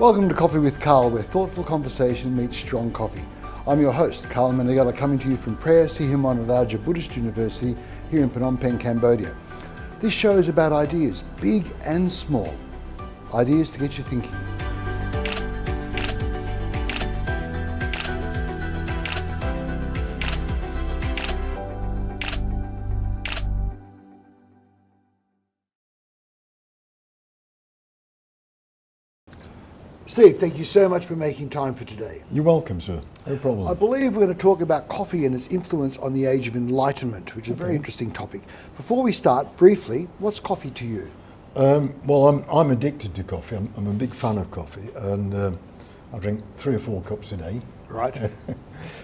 Welcome to Coffee with Karl, where thoughtful conversation meets strong coffee. I'm your host, Karl Meneghella, coming to you from Sihamon Buddhist University here in Phnom Penh, Cambodia. This show is about ideas, big and small. Ideas to get you thinking. Steve, thank you so much for making time for today. You're welcome, sir. No problem. I believe we're going to talk about coffee and its influence on the age of Enlightenment, which is a very interesting topic. Before we start, briefly, what's coffee to you? Well, I'm addicted to coffee. I'm a big fan of coffee, and I drink 3 or 4 cups a day. Right.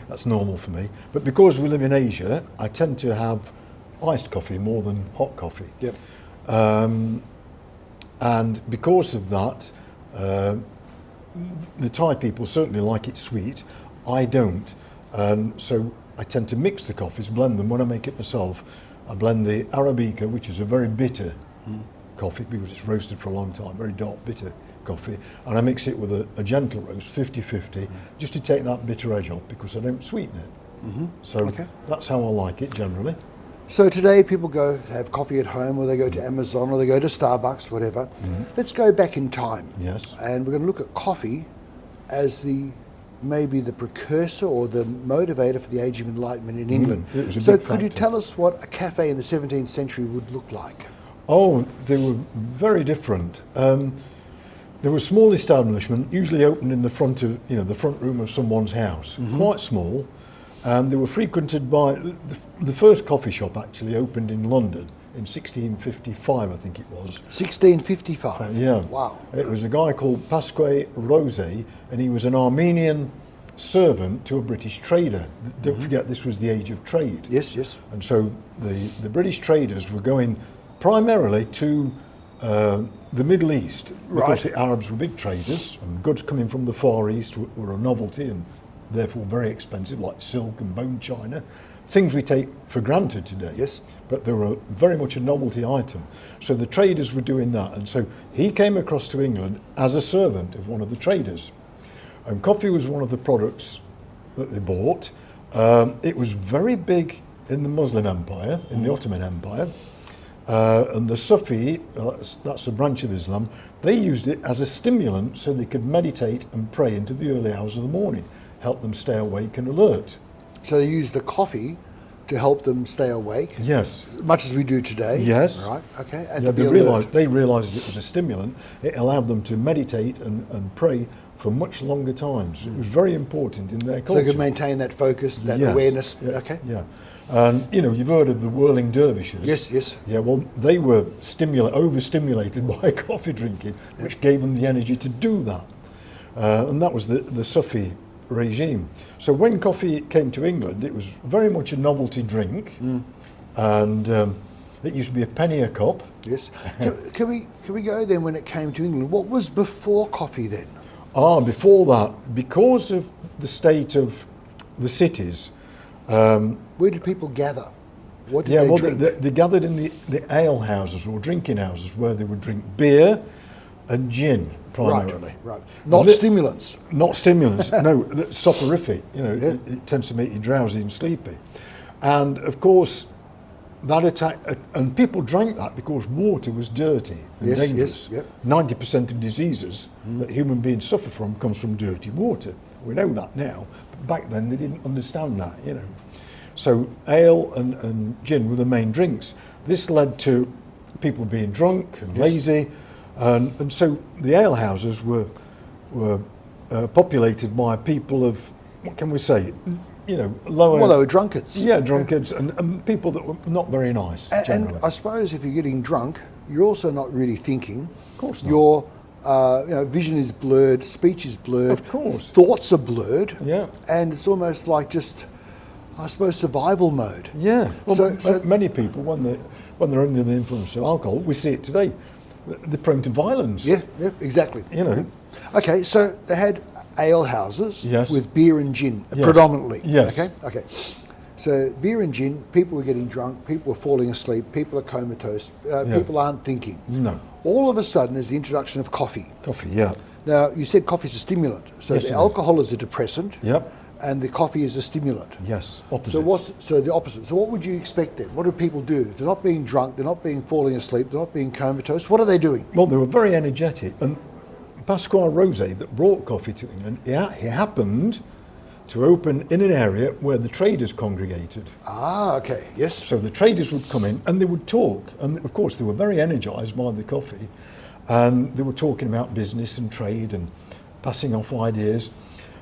That's normal for me. But because we live in Asia, I tend to have iced coffee more than hot coffee. Yep. And because of that, the Thai people certainly like it sweet. I don't. So I tend to mix the coffees, blend them. When I make it myself, I blend the Arabica, which is a very bitter coffee because it's roasted for a long time, very dark, bitter coffee. And I mix it with a gentle roast, 50-50, just to take that bitter edge off because I don't sweeten it. So that's how I like it generally. So today people go have coffee at home, or they go to Amazon, or they go to Starbucks, whatever. Let's go back in time. Yes. And we're going to look at coffee as maybe the precursor or the motivator for the Age of Enlightenment in England. So could you tell us what a cafe in the 17th century would look like? Oh, they were very different. There were small establishments, usually opened in the front of, the front room of someone's house, quite small. And they were frequented by, the first coffee shop actually opened in London in 1655, I think it was. 1655? Yeah. Wow. It was a guy called Pasque Rose, and he was an Armenian servant to a British trader. Don't forget, this was the age of trade. Yes, yes. And so the British traders were going primarily to the Middle East, because the Arabs were big traders, and goods coming from the Far East were a novelty and therefore very expensive, like silk and bone china, things we take for granted today. Yes. But they were very much a novelty item. So the traders were doing that, and so he came across to England as a servant of one of the traders. And coffee was one of the products that they bought. It was very big in the Muslim Empire, in the Ottoman Empire, and the Sufi, that's a branch of Islam, they used it as a stimulant so they could meditate and pray into the early hours of the morning, help them stay awake and alert. So they used the coffee to help them stay awake? Yes. Much as we do today? Yes. Right, okay. And yeah, they realised it was a stimulant. It allowed them to meditate and pray for much longer times. It was very important in their culture. So they could maintain that focus, that awareness. Yeah, okay. Yeah. And, you've heard of the whirling dervishes. Yes, yes. Yeah, well, they were overstimulated by coffee drinking, which gave them the energy to do that. And that was the Sufi regime. So when coffee came to England, it was very much a novelty drink, and it used to be a penny a cup. Yes. Can we go then when it came to England? What was before coffee then? Before that, because of the state of the cities. Where did people gather? What did they drink? They gathered in the ale houses or drinking houses where they would drink beer and gin primarily. Right. Not stimulants. Not stimulants. No, that's soporific. It tends to make you drowsy and sleepy. And of course, that attack, and people drank that because water was dirty and dangerous. 90% of diseases that human beings suffer from comes from dirty water. We know that now. But back then, they didn't understand that. So ale and gin were the main drinks. This led to people being drunk and lazy. And so the ale houses were populated by people of, what can we say, lower... Well, they were drunkards. Yeah, drunkards and people that were not very nice, generally. And I suppose if you're getting drunk, you're also not really thinking. Of course not. Your vision is blurred, speech is blurred. Of course. Thoughts are blurred. Yeah. And it's almost like just, I suppose, survival mode. Yeah. Well, so many people, when they're under the influence of alcohol, we see it today, they're prone to violence. Yeah, exactly. Okay, so they had ale houses with beer and gin predominantly. Yes. Okay. So beer and gin, people were getting drunk, people were falling asleep, people are comatose, people aren't thinking. No. All of a sudden, there's the introduction of coffee. Coffee, yeah. Now, you said coffee is a stimulant. So Yes, the it is. alcohol is a depressant. Yep. And the coffee is a stimulant. Yes. So the opposite. So what would you expect then? What do people do? If they're not being drunk, they're not being falling asleep, they're not being comatose, what are they doing? Well, they were very energetic. And Pasquale Rosé, that brought coffee to England, he happened to open in an area where the traders congregated. Ah, okay, yes. So the traders would come in and they would talk. And of course, they were very energised by the coffee. And they were talking about business and trade and passing off ideas.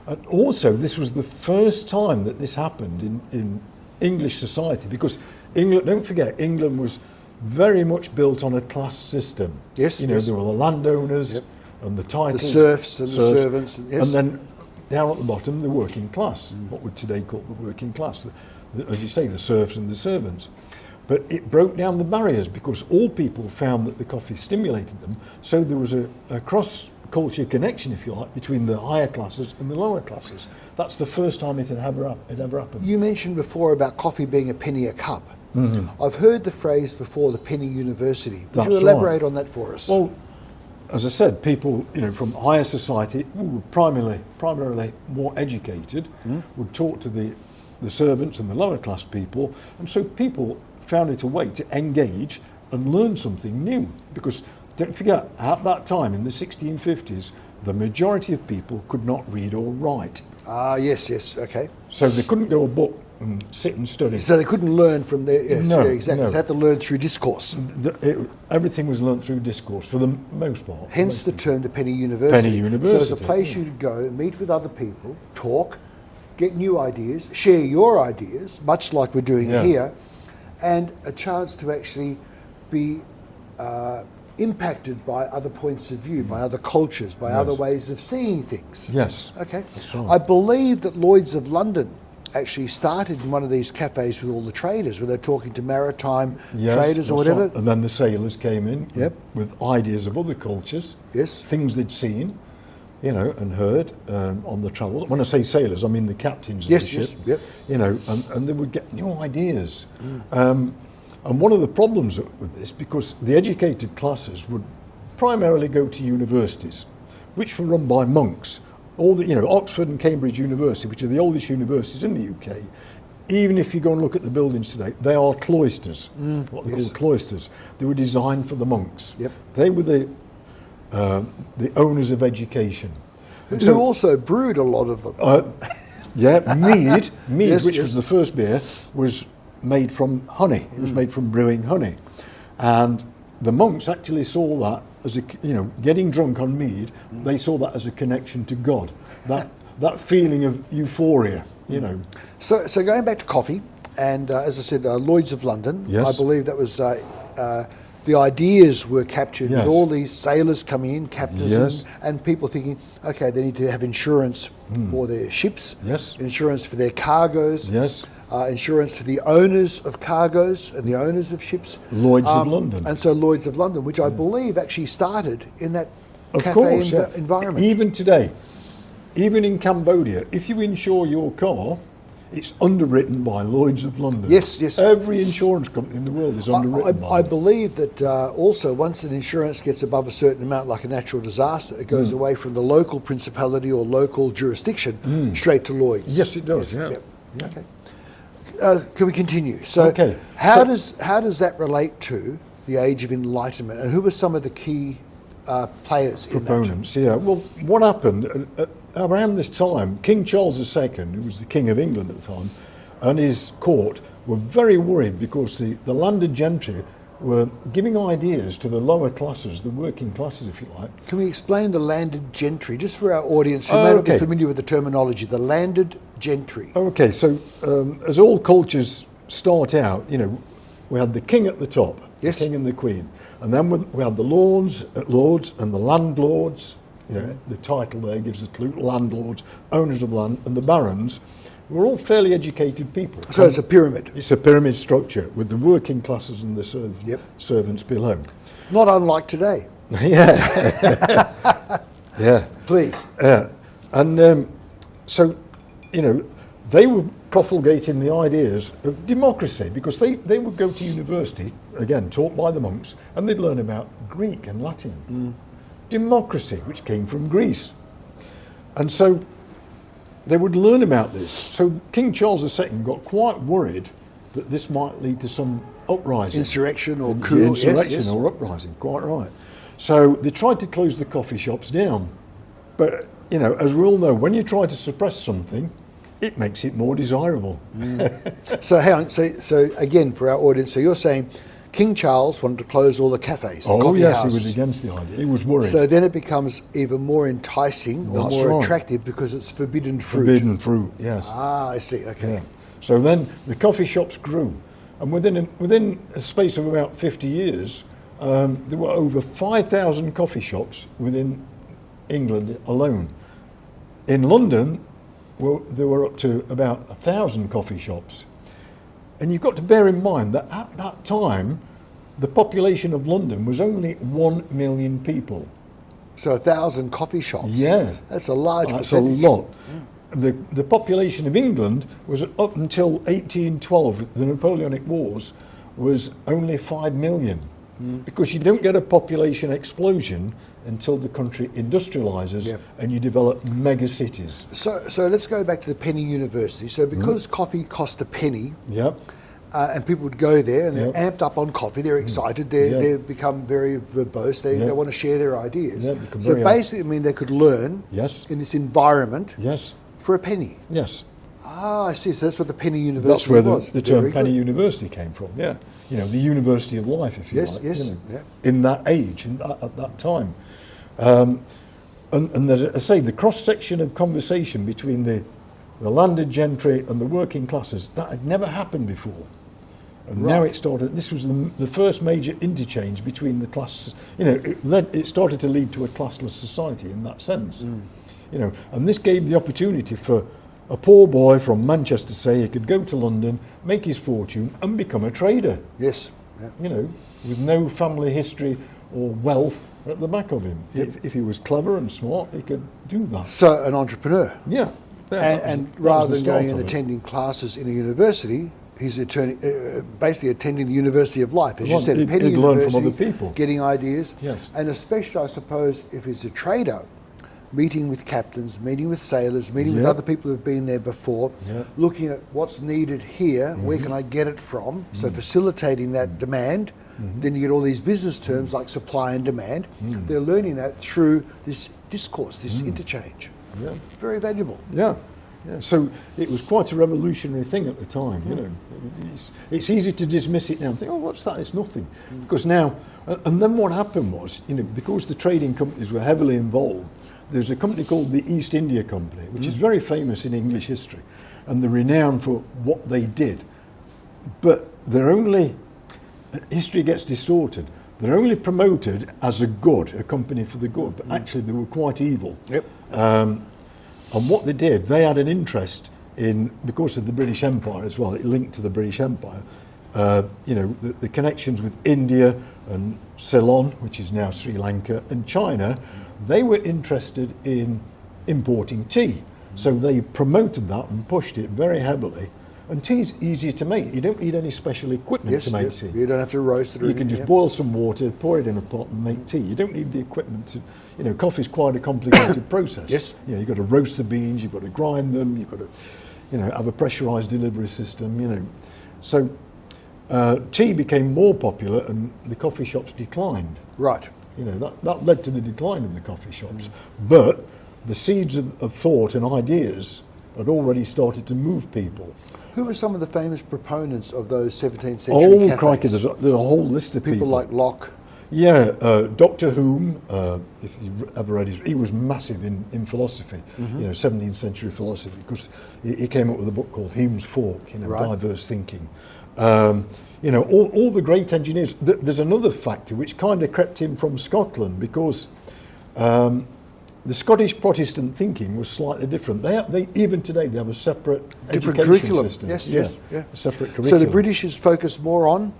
And also, this was the first time that this happened in English society, because England, don't forget, England was very much built on a class system. Yes, You know, yes. there were the landowners and the titles. The serfs and the servants. And, yes. And then down at the bottom, the working class, what we'd today call the working class. As you say, the serfs and the servants. But it broke down the barriers because all people found that the coffee stimulated them. So there was a cross-culture connection, if you like, between the higher classes and the lower classes. That's the first time it had ever happened. You mentioned before about coffee being a penny a cup. Mm-hmm. I've heard the phrase before, the penny university. Would That's you elaborate right. on that for us? Well, as I said, people, you know, from higher society who were primarily more educated would talk to the servants and the lower class people, and so people found it a way to engage and learn something new. Because don't forget, at that time in the 1650s, the majority of people could not read or write. Ah, yes, okay. So they couldn't go a book and sit and study. So they couldn't learn from their, yes, No, yeah, exactly. no. They had to learn through discourse. Everything was learnt through discourse for the most part. Hence the term the penny university. Penny university. So it's a place you could go, meet with other people, talk, get new ideas, share your ideas, much like we're doing here, and a chance to actually be impacted by other points of view, by other cultures, by other ways of seeing things. Yes. Okay. That's right. I believe that Lloyd's of London actually started in one of these cafes with all the traders, where they're talking to maritime traders or that's whatever. right. And then the sailors came in with ideas of other cultures, Yes. things they'd seen, you know, and heard on the travel. When I say sailors, I mean the captains of the ship. Yep. You know, and they would get new ideas. And one of the problems with this, because the educated classes would primarily go to universities, which were run by monks. All the, you know, Oxford and Cambridge University, which are the oldest universities in the UK, even if you go and look at the buildings today, they are cloisters, what they call cloisters. They were designed for the monks. Yep. They were the owners of education. Who also brewed a lot of them. Mead, Yes, which yes. was the first beer, was made from honey. It was made from brewing honey. And the monks actually saw that as getting drunk on mead, they saw that as a connection to God. That feeling of euphoria, you know. So going back to coffee, and as I said, Lloyd's of London, Yes. I believe that was the ideas were captured with Yes. all these sailors coming in, captains, Yes. and people thinking, okay, they need to have insurance for their ships, Yes. insurance for their cargoes, Yes. insurance for the owners of cargoes and the owners of ships. Lloyd's of London. And so Lloyd's of London, which I believe actually started in that Of cafe course, yeah. environment. Even today, even in Cambodia, if you insure your car, it's underwritten by Lloyd's of London. Yes, yes. Every insurance company in the world is underwritten by I them. believe that also once an insurance gets above a certain amount, like a natural disaster, it goes away from the local principality or local jurisdiction straight to Lloyd's. Yes, it does. Yes, Yeah. yep. Okay. Can we continue? So, Okay. how does that relate to the Age of Enlightenment, and who were some of the key players in that? Proponents, yeah. Well, what happened around this time? King Charles II, who was the King of England at the time, and his court were very worried because the landed gentry were giving ideas to the lower classes, the working classes, if you like. Can we explain the landed gentry, just for our audience who may not be familiar with the terminology? The landed gentry. Okay, so as all cultures start out, you know, we had the king at the top, Yes. the king and the queen, and then we had the lords and the landlords. You know, the title there gives a clue: landlords, owners of land, and the barons. We're all fairly educated people. So it's a pyramid. It's a pyramid structure with the working classes and the servants below. Not unlike today. Yeah. Yeah. Please. Yeah. And so, you know, they were promulgating the ideas of democracy because they would go to university, again, taught by the monks, and they'd learn about Greek and Latin. democracy, which came from Greece. And so they would learn about this. So King Charles II got quite worried that this might lead to some uprising. Insurrection or coup. Insurrection or uprising, quite right. So they tried to close the coffee shops down. But, you know, as we all know, when you try to suppress something, it makes it more desirable. So hang on, so again, for our audience, so you're saying King Charles wanted to close all the cafes, the coffee houses. He was against the idea. He was worried. So then it becomes even more enticing or That's more right. attractive because it's forbidden fruit. Forbidden fruit, yes. Ah, I see, okay. Yeah. So then the coffee shops grew. And within a space of about 50 years, there were over 5,000 coffee shops within England alone. In London, there were up to about 1,000 coffee shops. And you've got to bear in mind that at that time, the population of London was only 1 million people. So 1,000 coffee shops? Yeah. That's a large That's percentage. a lot. The population of England was up until 1812, the Napoleonic Wars, was only 5 million. Because you don't get a population explosion until the country industrialises and you develop mega cities. So let's go back to the penny university. So because coffee cost a penny, and people would go there and they're amped up on coffee, they're excited, they become very verbose, they want to share their ideas. So basically, I mean, they could learn in this environment for a penny. Yes. Ah, I see. So that's what the penny university was. That's where was. the term penny university came from, You know, the university of life, if you like. Yes, you know, in that age, at that time. And as I say, the cross-section of conversation between the landed gentry and the working classes, that had never happened before. And now it started, this was the first major interchange between the classes. You know, it started to lead to a classless society in that sense. You know, and this gave the opportunity for a poor boy from Manchester, say, he could go to London, make his fortune and become a trader. Yes. You know, with no family history or wealth at the back of him. If he was clever and smart, he could do that. So an entrepreneur. Yeah. And rather than going and attending classes in a university, he's basically attending the University of Life, as you said, a penny university, learn from other people. Getting ideas. Yes. And especially, I suppose, if he's a trader, meeting with captains, meeting with sailors, meeting with other people who've been there before, looking at what's needed here, where can I get it from, so facilitating that demand. Then you get all these business terms like supply and demand. They're learning that through this discourse, this interchange. Very valuable. Yeah. So it was quite a revolutionary thing at the time, you know. It's easy to dismiss it now and think, oh, what's that? It's nothing. Because now, and then what happened was, you know, because the trading companies were heavily involved, there's a company called the East India Company, which is very famous in English history, and they're renowned for what they did. But they're only, history gets distorted, they're only promoted as a good, a company for the good, but actually they were quite evil. And what they did, they had an interest in, because of the British Empire as well, it linked to the British Empire, you know, the connections with India and Ceylon, which is now Sri Lanka, and China. They were interested in importing tea. So they promoted that and pushed it very heavily. And tea's easier to make. You don't need any special equipment to make tea. You don't have to roast it or anything. You can just boil some water, pour it in a pot and make tea. You don't need the equipment to, you know, coffee's quite a complicated process. You know, you've got to roast the beans, you've got to grind them, you've got to, you know, have a pressurised delivery system, you know. So tea became more popular and the coffee shops declined. Right. You know, that led to the decline of the coffee shops. But the seeds of thought and ideas had already started to move people. Who were some of the famous proponents of those 17th century cafes? Crikey, there's a whole list of people. People like Locke. Yeah, Dr. Hume, if you've ever read he was massive in philosophy, you know, 17th century philosophy, because he came up with a book called Hume's Fork, you know, diverse thinking. You know, all the great engineers. There's another factor which kind of crept in from Scotland, because the Scottish Protestant thinking was slightly different. They even today they have a separate different education curriculum. system. Yes. A separate curriculum. So the British is focused more on?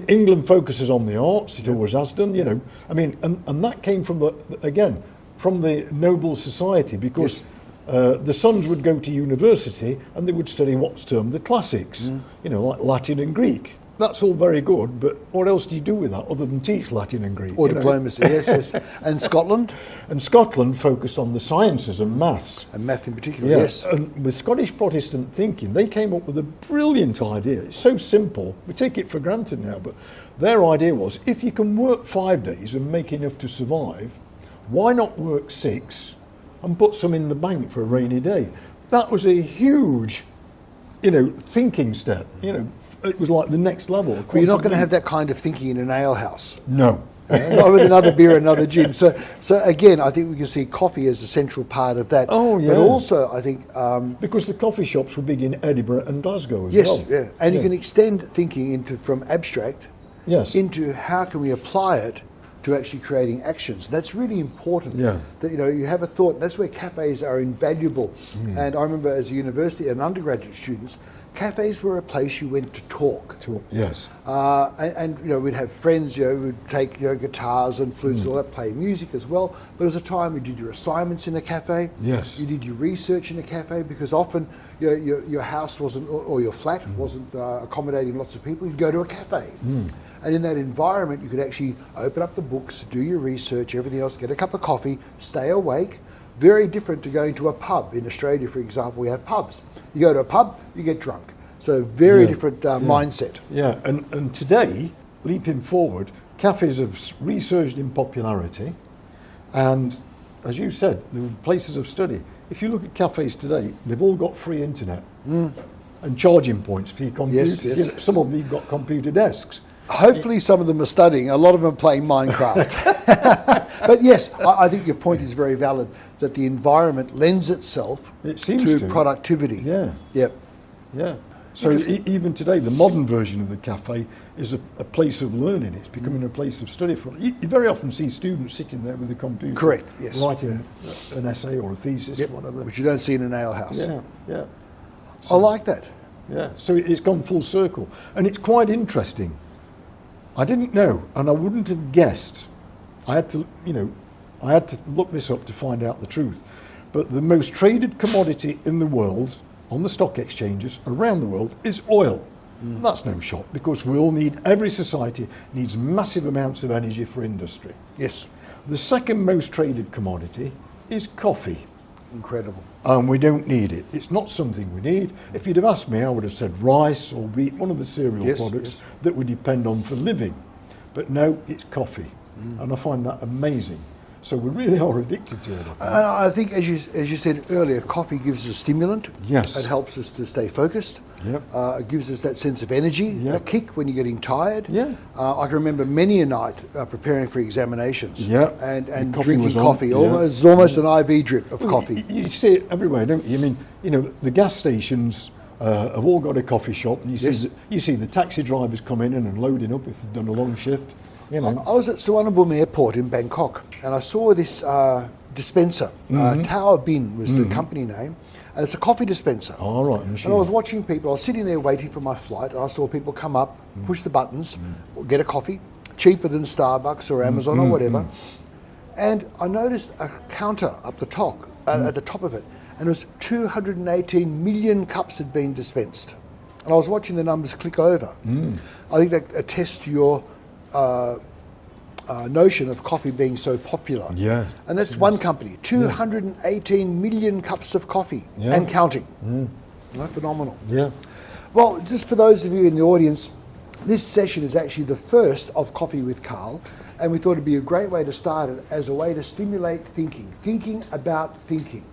England focuses on the arts. It always has done. You know, I mean, and that came from from the noble society, because the sons would go to university and they would study what's termed the classics. You know, like Latin and Greek. that's all very good, but what else do you do with that other than teach Latin and Greek? Or diplomacy, yes. And Scotland? And Scotland focused on the sciences and maths. And math in particular, yes. And with Scottish Protestant thinking, they came up with a brilliant idea. It's so simple, we take it for granted now, but their idea was, if you can work 5 days and make enough to survive, why not work 6 and put some in the bank for a rainy day? That was a huge, thinking step. It was like the next level. But you're not going to have that kind of thinking in an ale house. No. Not with another beer, another gin. So again, I think we can see coffee as a central part of that. Oh, yeah. But also, I think... because the coffee shops were big in Edinburgh and Glasgow as well. Yes, yeah. And you can extend thinking from abstract into how can we apply it to actually creating actions. That's really important. Yeah. That you have a thought. And that's where cafes are invaluable. And I remember as a university and undergraduate students, cafes were a place you went to talk. Yes. And we'd have friends, who'd take guitars and flutes and all that, play music as well. But there was a time you did your assignments in a cafe. Yes. You did your research in a cafe, because often your house wasn't, or your flat wasn't accommodating lots of people. You'd go to a cafe. And in that environment, you could actually open up the books, do your research, everything else, get a cup of coffee, stay awake. Very different to going to a pub. In Australia, for example, we have pubs. You go to a pub, you get drunk. So very different mindset. Yeah, and today, leaping forward, cafes have resurged in popularity, and as you said, there were places of study. If you look at cafes today, they've all got free internet and charging points for your computers. Yes. Some of them have got computer desks. Hopefully some of them are studying, a lot of them are playing Minecraft. But yes, I think your point is very valid, that the environment lends itself to productivity. Yeah. Yep. Yeah. So even today, the modern version of the cafe is a place of learning. It's becoming a place of study. You very often see students sitting there with a computer. Correct, yes. Writing an essay or a thesis or whatever. Which you don't see in an ale house. Yeah. I like that. Yeah, so it's gone full circle. And it's quite interesting. I didn't know, and I wouldn't have guessed. I had to look this up to find out the truth. But the most traded commodity in the world, on the stock exchanges around the world, is oil. That's no shock, because every society needs massive amounts of energy for industry. Yes. The second most traded commodity is coffee. Incredible. And we don't need it. It's not something we need. If you'd have asked me, I would have said rice or wheat, one of the cereal products that we depend on for living. But no, it's coffee. And I find that amazing. So we really are addicted to it. I think, as you said earlier, coffee gives us a stimulant. Yes. It helps us to stay focused. Yep. It gives us that sense of energy, a kick when you're getting tired. Yeah. I can remember many a night preparing for examinations and drinking coffee. It's almost an IV drip of coffee. You see it everywhere, don't you? I mean, the gas stations have all got a coffee shop, and you see the taxi drivers come in and loading up if they've done a long shift. I was at Suvarnabhumi Airport in Bangkok, and I saw this dispenser. Tower Bin was the company name, and it's a coffee dispenser. Oh, right. And I was watching people. I was sitting there waiting for my flight, and I saw people come up, push the buttons, get a coffee, cheaper than Starbucks or Amazon or whatever. And I noticed a counter up the top, at the top of it, and it was 218 million cups had been dispensed. And I was watching the numbers click over. I think that attests to your notion of coffee being so popular. Yeah. And that's one company, 218 million cups of coffee and counting. Phenomenal. Yeah. Well, just for those of you in the audience, this session is actually the first of Coffee with Karl, and we thought it'd be a great way to start it as a way to stimulate thinking about thinking.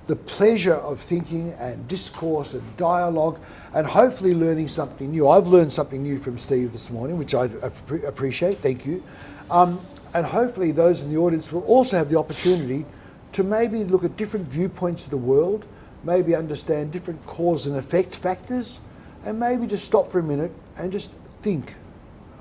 The pleasure of thinking and discourse and dialogue, and hopefully learning something new. I've learned something new from Steve this morning, which I appreciate. Thank you. And hopefully those in the audience will also have the opportunity to maybe look at different viewpoints of the world, maybe understand different cause and effect factors, and maybe just stop for a minute and just think.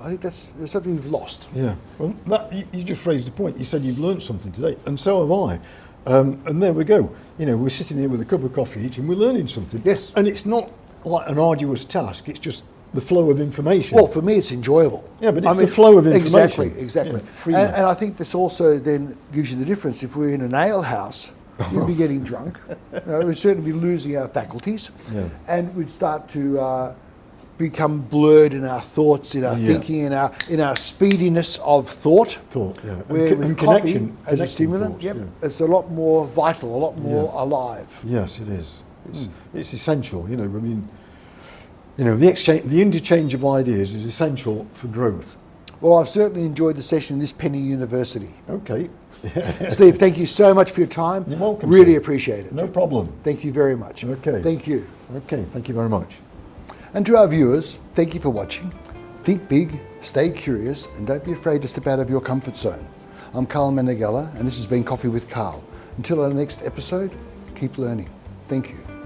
I think that's something we've lost. Yeah. Well, you just raised a point. You said you've learned something today, and so have I. And there we go. We're sitting here with a cup of coffee each, and we're learning something. Yes. And it's not like an arduous task. It's just the flow of information. Well, for me, it's enjoyable. Yeah, but it's the flow of information. Exactly. Yeah, and I think this also then gives you the difference. If we're in an ale house, we'd be getting drunk. We'd certainly be losing our faculties. Yeah. And we'd start to become blurred in our thoughts, in our thinking, in our speediness of thought. Where with coffee as a stimulant, it's a lot more vital, a lot more alive. Yes, it is. It's essential. I mean, the interchange of ideas is essential for growth. Well, I've certainly enjoyed the session in this Penny University. Okay. Steve, thank you so much for your time. You're welcome. Really appreciate it. No problem. Thank you very much. Okay. Thank you. Okay, thank you very much. And to our viewers, thank you for watching. Think big, stay curious, and don't be afraid to step out of your comfort zone. I'm Karl Meneghella, and this has been Coffee with Karl. Until our next episode, keep learning. Thank you.